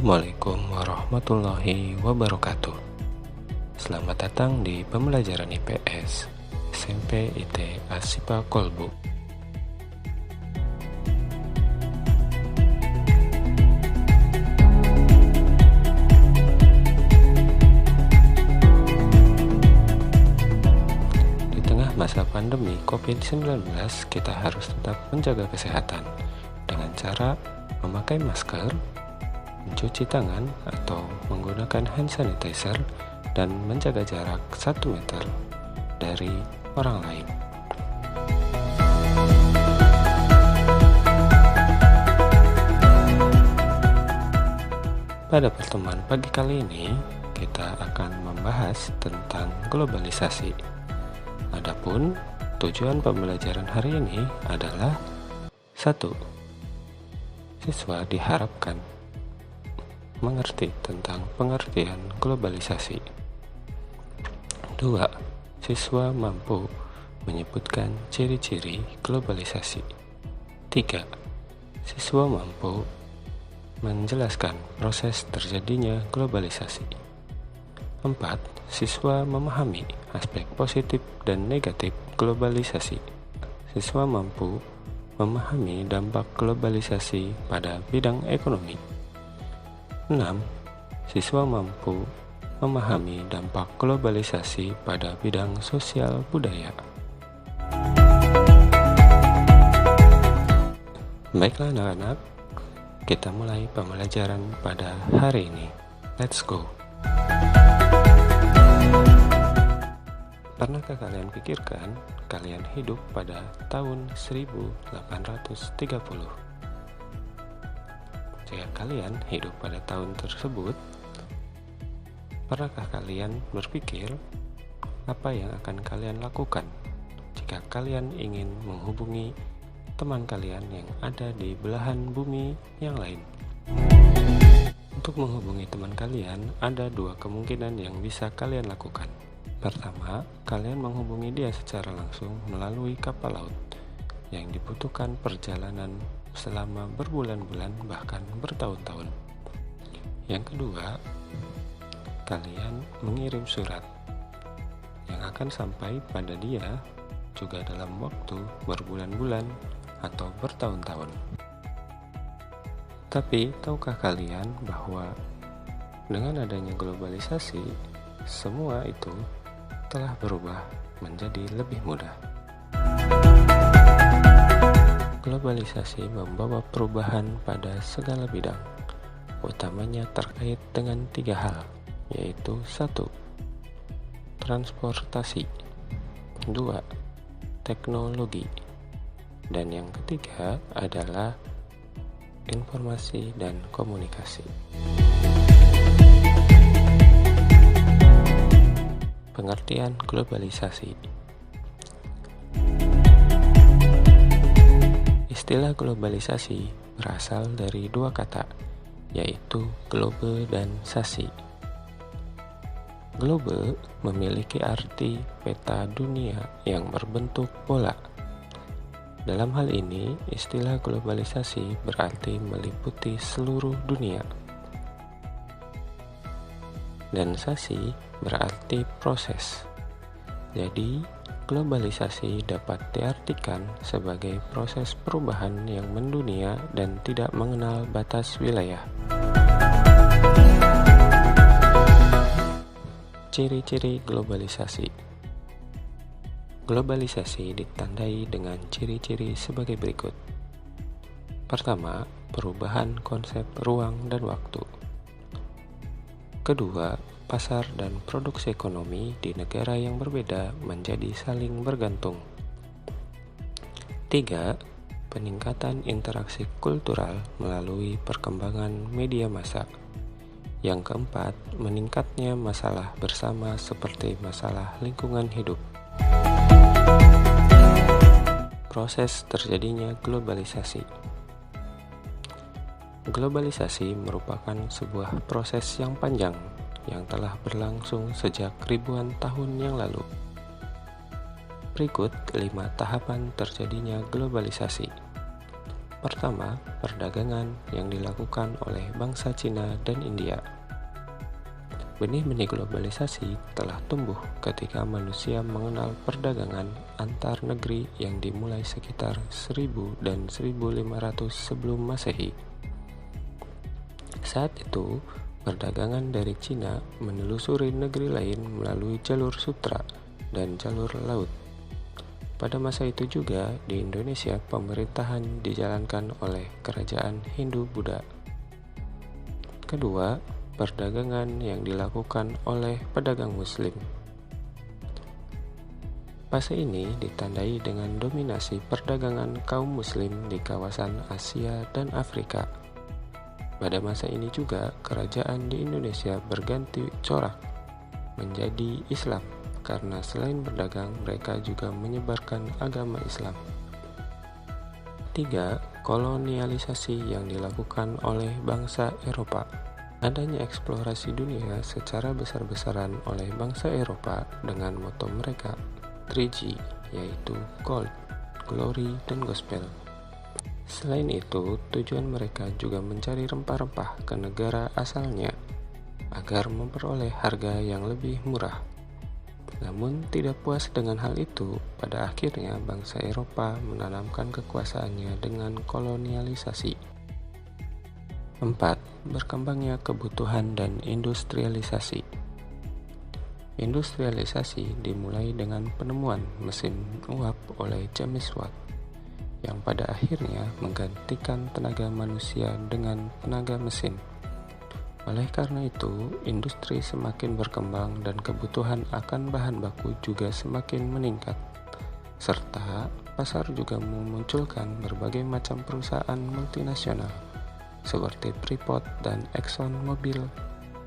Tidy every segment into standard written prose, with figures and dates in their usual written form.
Assalamualaikum warahmatullahi wabarakatuh. Selamat datang di pembelajaran IPS SMP IT Asipa Kolbu. Di tengah masa pandemi COVID-19, kita harus tetap menjaga kesehatan dengan cara memakai masker, mencuci tangan atau menggunakan hand sanitizer, dan menjaga jarak 1 meter dari orang lain. Pada pertemuan pagi kali ini, kita akan membahas tentang globalisasi. Adapun tujuan pembelajaran hari ini adalah 1. Siswa diharapkan mengerti tentang pengertian globalisasi. 2. Siswa mampu menyebutkan ciri-ciri globalisasi. 3. Siswa mampu menjelaskan proses terjadinya globalisasi. 4. Siswa memahami aspek positif dan negatif globalisasi. Siswa mampu memahami dampak globalisasi pada bidang ekonomi. 6. Siswa mampu memahami dampak globalisasi pada bidang sosial budaya. Baiklah anak-anak, kita mulai pembelajaran pada hari ini. Let's go! Pernahkah kalian pikirkan kalian hidup pada tahun 1830? Jika kalian hidup pada tahun tersebut, pernahkah kalian berpikir apa yang akan kalian lakukan jika kalian ingin menghubungi teman kalian yang ada di belahan bumi yang lain? Untuk menghubungi teman kalian, ada 2 kemungkinan yang bisa kalian lakukan. Pertama, kalian menghubungi dia secara langsung melalui kapal laut yang dibutuhkan perjalanan selama berbulan-bulan bahkan bertahun-tahun. Yang kedua, kalian mengirim surat yang akan sampai pada dia juga dalam waktu berbulan-bulan atau bertahun-tahun. Tapi tahukah kalian bahwa dengan adanya globalisasi, semua itu telah berubah menjadi lebih mudah. Globalisasi membawa perubahan pada segala bidang, utamanya terkait dengan 3 hal, yaitu 1. Transportasi, 2. Teknologi, dan yang ketiga adalah informasi dan komunikasi. Pengertian globalisasi. Istilah globalisasi berasal dari 2 kata, yaitu globe dan sasi. Globe memiliki arti peta dunia yang berbentuk bola. Dalam hal ini, istilah globalisasi berarti meliputi seluruh dunia. Dan sasi berarti proses. Jadi, globalisasi dapat diartikan sebagai proses perubahan yang mendunia dan tidak mengenal batas wilayah. Ciri-ciri globalisasi. Globalisasi ditandai dengan ciri-ciri sebagai berikut. Pertama, perubahan konsep ruang dan waktu. Kedua, pasar dan produksi ekonomi di negara yang berbeda menjadi saling bergantung. 3. Peningkatan interaksi kultural melalui perkembangan media massa. Yang keempat, meningkatnya masalah bersama seperti masalah lingkungan hidup. Proses terjadinya globalisasi. Globalisasi merupakan sebuah proses yang panjang yang telah berlangsung sejak ribuan tahun yang lalu. Berikut 5 tahapan terjadinya globalisasi. Pertama, perdagangan yang dilakukan oleh bangsa Cina dan India. Benih-benih globalisasi telah tumbuh ketika manusia mengenal perdagangan antar negeri yang dimulai sekitar 1000 dan 1500 sebelum Masehi. Saat itu, perdagangan dari Cina menelusuri negeri lain melalui jalur sutra dan jalur laut. Pada masa itu juga di Indonesia pemerintahan dijalankan oleh kerajaan Hindu-Buddha. Kedua, perdagangan yang dilakukan oleh pedagang Muslim. Fase ini ditandai dengan dominasi perdagangan kaum Muslim di kawasan Asia dan Afrika. Pada masa ini juga kerajaan di Indonesia berganti corak menjadi Islam, karena selain berdagang, mereka juga menyebarkan agama Islam. 3. Kolonialisasi yang dilakukan oleh bangsa Eropa. Adanya eksplorasi dunia secara besar-besaran oleh bangsa Eropa dengan moto mereka 3G, yaitu Gold, Glory, dan Gospel. Selain itu, tujuan mereka juga mencari rempah-rempah ke negara asalnya agar memperoleh harga yang lebih murah. Namun tidak puas dengan hal itu, pada akhirnya bangsa Eropa menanamkan kekuasaannya dengan kolonialisasi. 4. Berkembangnya kebutuhan dan industrialisasi. Industrialisasi dimulai dengan penemuan mesin uap oleh James Watt, yang pada akhirnya menggantikan tenaga manusia dengan tenaga mesin. Oleh karena itu, industri semakin berkembang dan kebutuhan akan bahan baku juga semakin meningkat. Serta pasar juga memunculkan berbagai macam perusahaan multinasional seperti Freeport dan Exxon Mobil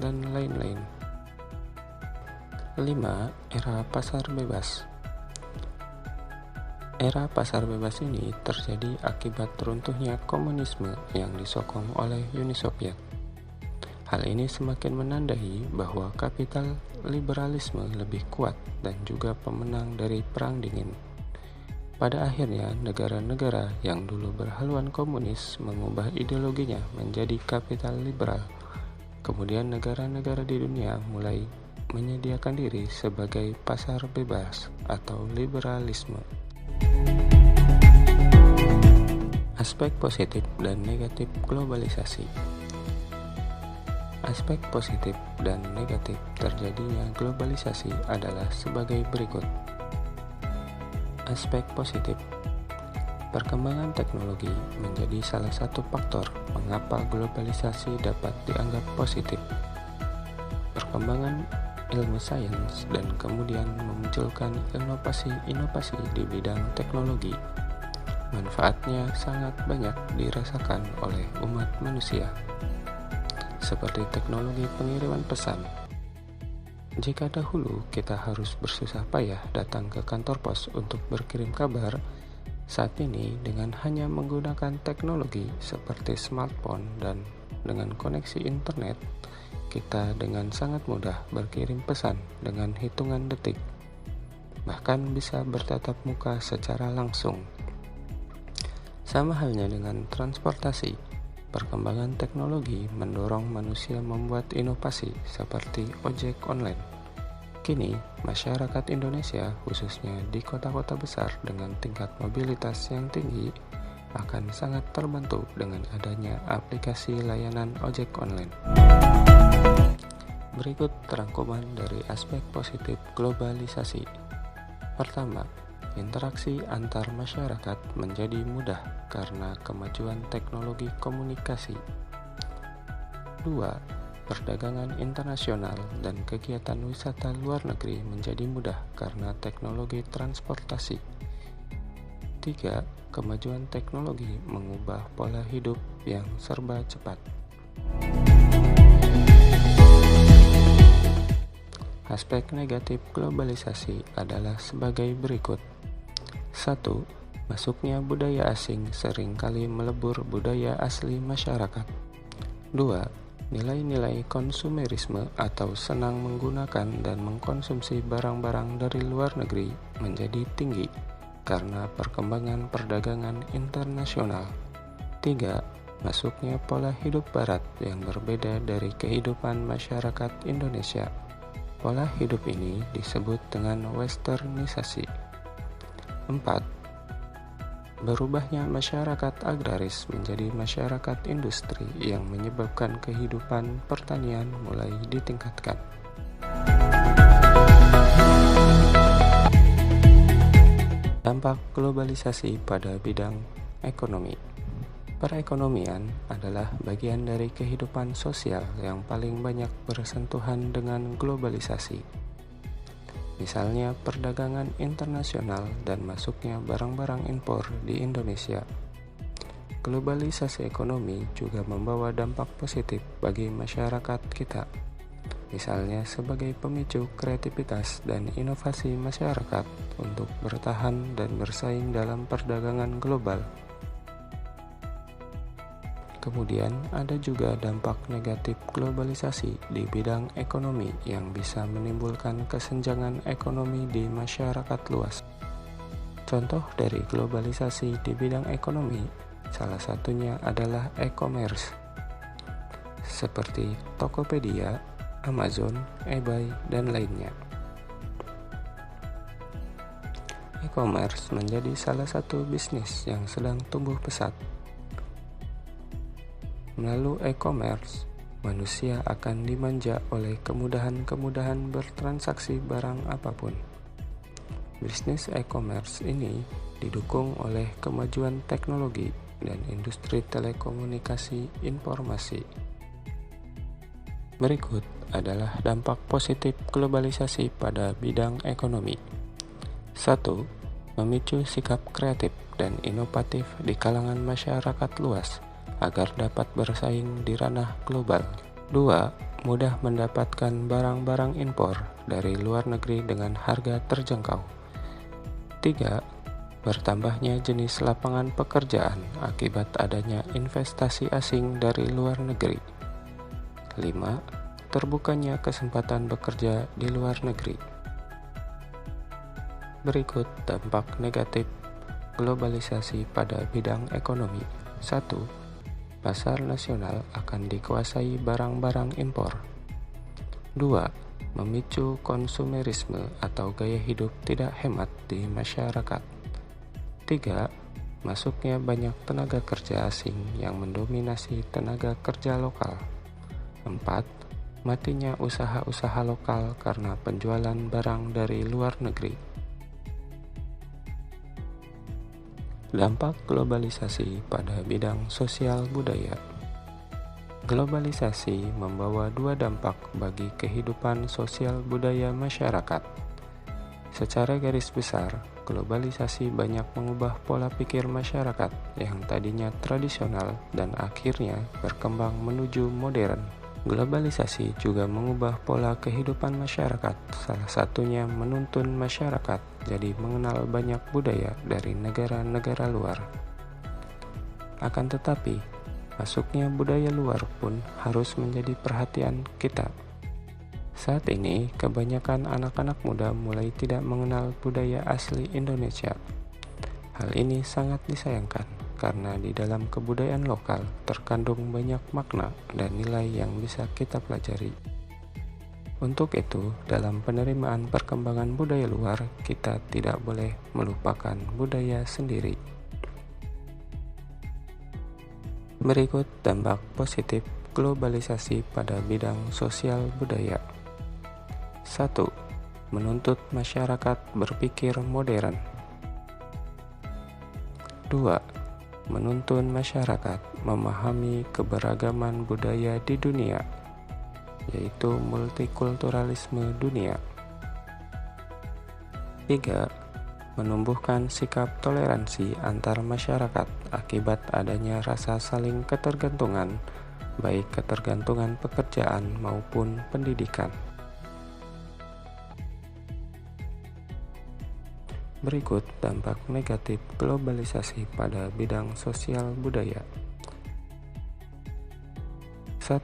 dan lain-lain. 5. Era pasar bebas. Era pasar bebas ini terjadi akibat runtuhnya komunisme yang disokong oleh Uni Soviet. Hal ini semakin menandai bahwa kapital liberalisme lebih kuat dan juga pemenang dari Perang Dingin. Pada akhirnya, negara-negara yang dulu berhaluan komunis mengubah ideologinya menjadi kapital liberal. Kemudian negara-negara di dunia mulai menyediakan diri sebagai pasar bebas atau liberalisme. Aspek positif dan negatif globalisasi. Aspek positif dan negatif terjadinya globalisasi adalah sebagai berikut. Aspek positif. Perkembangan teknologi menjadi salah satu faktor mengapa globalisasi dapat dianggap positif. Perkembangan ilmu sains dan kemudian memunculkan inovasi-inovasi di bidang teknologi. Manfaatnya sangat banyak dirasakan oleh umat manusia, seperti teknologi pengiriman pesan. Jika dahulu kita harus bersusah payah datang ke kantor pos untuk berkirim kabar, saat ini dengan hanya menggunakan teknologi seperti smartphone dan dengan koneksi internet, kita dengan sangat mudah berkirim pesan dengan hitungan detik, bahkan bisa bertatap muka secara langsung. Sama halnya dengan transportasi. Perkembangan teknologi mendorong manusia membuat inovasi seperti ojek online. Kini, masyarakat Indonesia, khususnya di kota-kota besar dengan tingkat mobilitas yang tinggi, akan sangat terbantu dengan adanya aplikasi layanan ojek online. Berikut rangkuman dari aspek positif globalisasi. Pertama, interaksi antar masyarakat menjadi mudah karena kemajuan teknologi komunikasi. 2. Perdagangan internasional dan kegiatan wisata luar negeri menjadi mudah karena teknologi transportasi. 3. Kemajuan teknologi mengubah pola hidup yang serba cepat. Aspek negatif globalisasi adalah sebagai berikut. 1. Masuknya budaya asing seringkali melebur budaya asli masyarakat. 2. Nilai-nilai konsumerisme atau senang menggunakan dan mengkonsumsi barang-barang dari luar negeri menjadi tinggi karena perkembangan perdagangan internasional. 3. Masuknya pola hidup barat yang berbeda dari kehidupan masyarakat Indonesia. Pola hidup ini disebut dengan westernisasi. 4. Berubahnya masyarakat agraris menjadi masyarakat industri yang menyebabkan kehidupan pertanian mulai ditingkatkan. Dampak globalisasi pada bidang ekonomi. Perekonomian adalah bagian dari kehidupan sosial yang paling banyak bersentuhan dengan globalisasi. Misalnya perdagangan internasional dan masuknya barang-barang impor di Indonesia. Globalisasi ekonomi juga membawa dampak positif bagi masyarakat kita, misalnya sebagai pemicu kreativitas dan inovasi masyarakat untuk bertahan dan bersaing dalam perdagangan global. Kemudian ada juga dampak negatif globalisasi di bidang ekonomi yang bisa menimbulkan kesenjangan ekonomi di masyarakat luas. Contoh dari globalisasi di bidang ekonomi, salah satunya adalah e-commerce, seperti Tokopedia, Amazon, eBay, dan lainnya. E-commerce menjadi salah satu bisnis yang sedang tumbuh pesat. Melalui e-commerce, manusia akan dimanja oleh kemudahan-kemudahan bertransaksi barang apapun. Bisnis e-commerce ini didukung oleh kemajuan teknologi dan industri telekomunikasi informasi. Berikut adalah dampak positif globalisasi pada bidang ekonomi. 1. Memicu sikap kreatif dan inovatif di kalangan masyarakat luas agar dapat bersaing di ranah global. 2. Mudah mendapatkan barang-barang impor dari luar negeri dengan harga terjangkau. 3. Bertambahnya jenis lapangan pekerjaan akibat adanya investasi asing dari luar negeri. 5. Terbukanya kesempatan bekerja di luar negeri. Berikut dampak negatif globalisasi pada bidang ekonomi. 1. Pasar nasional akan dikuasai barang-barang impor. 2. Memicu konsumerisme atau gaya hidup tidak hemat di masyarakat. 3. Masuknya banyak tenaga kerja asing yang mendominasi tenaga kerja lokal. 4. Matinya usaha-usaha lokal karena penjualan barang dari luar negeri. Dampak globalisasi pada bidang sosial budaya. Globalisasi membawa dua dampak bagi kehidupan sosial budaya masyarakat. Secara garis besar, globalisasi banyak mengubah pola pikir masyarakat yang tadinya tradisional dan akhirnya berkembang menuju modern. Globalisasi juga mengubah pola kehidupan masyarakat, salah satunya menuntun masyarakat jadi mengenal banyak budaya dari negara-negara luar. Akan tetapi, masuknya budaya luar pun harus menjadi perhatian kita. Saat ini, kebanyakan anak-anak muda mulai tidak mengenal budaya asli Indonesia. Hal ini sangat disayangkan, karena di dalam kebudayaan lokal terkandung banyak makna dan nilai yang bisa kita pelajari. Untuk itu, dalam penerimaan perkembangan budaya luar, kita tidak boleh melupakan budaya sendiri. Berikut dampak positif globalisasi pada bidang sosial budaya. 1. Menuntut masyarakat berpikir modern. 2. Menuntun masyarakat memahami keberagaman budaya di dunia, yaitu multikulturalisme dunia. 3. Menumbuhkan sikap toleransi antar masyarakat akibat adanya rasa saling ketergantungan, baik ketergantungan pekerjaan maupun pendidikan. Berikut dampak negatif globalisasi pada bidang sosial budaya. 1.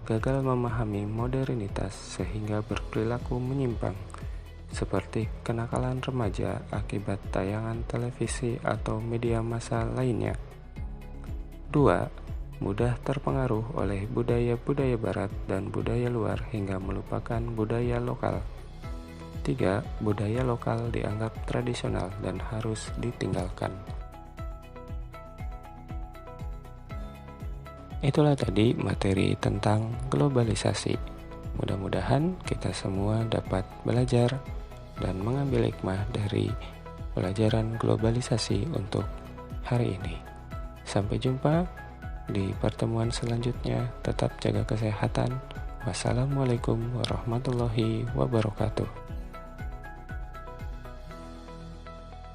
Gagal memahami modernitas sehingga berperilaku menyimpang, seperti kenakalan remaja akibat tayangan televisi atau media massa lainnya. 2. 2. Mudah terpengaruh oleh budaya-budaya barat dan budaya luar hingga melupakan budaya lokal. 3. Budaya lokal dianggap tradisional dan harus ditinggalkan. Itulah tadi materi tentang globalisasi. Mudah-mudahan kita semua dapat belajar dan mengambil hikmah dari pelajaran globalisasi untuk hari ini. Sampai jumpa di pertemuan selanjutnya. Tetap jaga kesehatan. Wassalamualaikum warahmatullahi wabarakatuh.